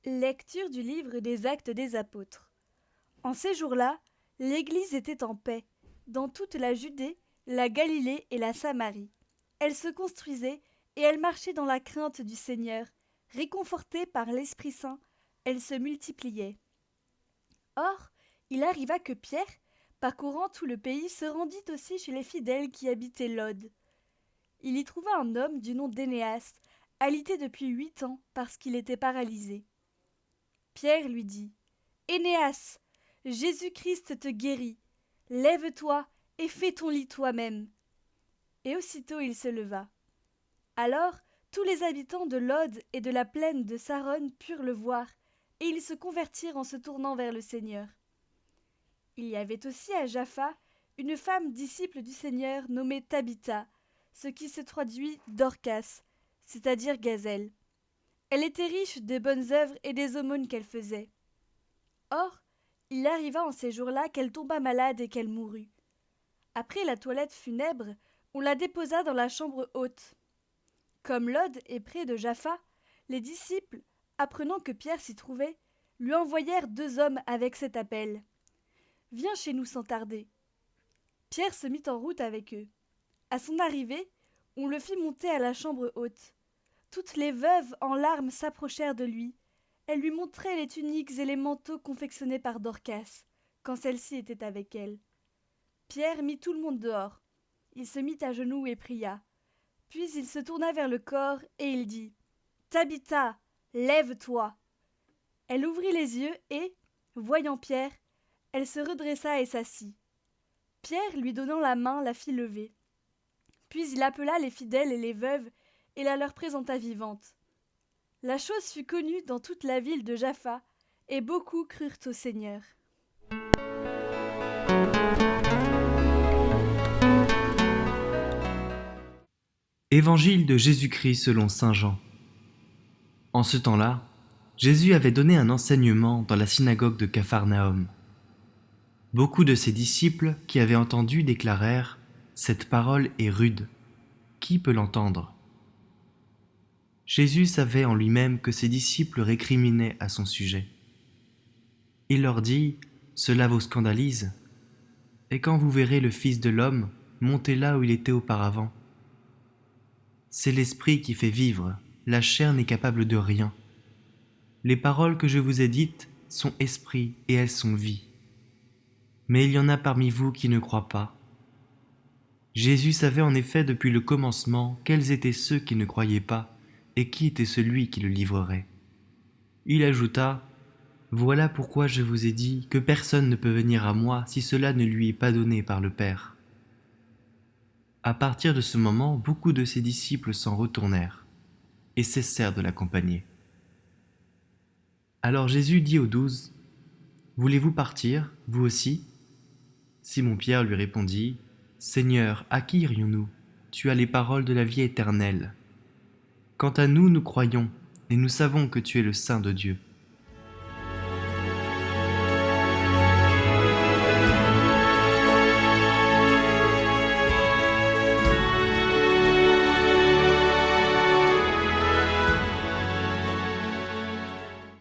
Lecture du livre des Actes des Apôtres. En ces jours-là, l'Église était en paix, dans toute la Judée, la Galilée et la Samarie. Elle se construisait et elle marchait dans la crainte du Seigneur. Réconfortée par l'Esprit Saint, elle se multipliait. Or, il arriva que Pierre, parcourant tout le pays, se rendit aussi chez les fidèles qui habitaient Lod. Il y trouva un homme du nom d'Énéas, alité depuis 8 ans parce qu'il était paralysé. Pierre lui dit: Énéas, Jésus-Christ te guérit. Lève-toi et fais ton lit toi-même. Et aussitôt il se leva. Alors tous les habitants de Lod et de la plaine de Saron purent le voir, et ils se convertirent en se tournant vers le Seigneur. Il y avait aussi à Jaffa une femme disciple du Seigneur nommée Tabitha, ce qui se traduit Dorcas, c'est-à-dire gazelle. Elle était riche des bonnes œuvres et des aumônes qu'elle faisait. Or, il arriva en ces jours-là qu'elle tomba malade et qu'elle mourut. Après la toilette funèbre, on la déposa dans la chambre haute. Comme Lod est près de Jaffa, les disciples, apprenant que Pierre s'y trouvait, lui envoyèrent 2 hommes avec cet appel: Viens chez nous sans tarder. Pierre se mit en route avec eux. À son arrivée, on le fit monter à la chambre haute. Toutes les veuves en larmes s'approchèrent de lui. Elles lui montraient les tuniques et les manteaux confectionnés par Dorcas, quand celle-ci était avec elle. Pierre mit tout le monde dehors. Il se mit à genoux et pria. Puis il se tourna vers le corps et il dit: Tabitha, lève-toi. Elle ouvrit les yeux et, voyant Pierre, elle se redressa et s'assit. Pierre, lui donnant la main, la fit lever. Puis il appela les fidèles et les veuves et la leur présenta vivante. La chose fut connue dans toute la ville de Jaffa, et beaucoup crurent au Seigneur. Évangile de Jésus-Christ selon saint Jean. En ce temps-là, Jésus avait donné un enseignement dans la synagogue de Capharnaüm. Beaucoup de ses disciples qui avaient entendu déclarèrent: Cette parole est rude. Qui peut l'entendre? Jésus savait en lui-même que ses disciples récriminaient à son sujet. Il leur dit: Cela vous scandalise? Et quand vous verrez le Fils de l'homme monter là où il était auparavant? C'est l'esprit qui fait vivre, la chair n'est capable de rien. Les paroles que je vous ai dites sont esprit et elles sont vie. Mais il y en a parmi vous qui ne croient pas. Jésus savait en effet depuis le commencement quels étaient ceux qui ne croyaient pas et qui était celui qui le livrerait. Il ajouta: Voilà pourquoi je vous ai dit que personne ne peut venir à moi si cela ne lui est pas donné par le Père. À partir de ce moment, beaucoup de ses disciples s'en retournèrent et cessèrent de l'accompagner. Alors Jésus dit aux 12: Voulez-vous partir, vous aussi? Simon-Pierre lui répondit: Seigneur, à qui irions-nous? Tu as les paroles de la vie éternelle. Quant à nous, nous croyons, et nous savons que tu es le Saint de Dieu.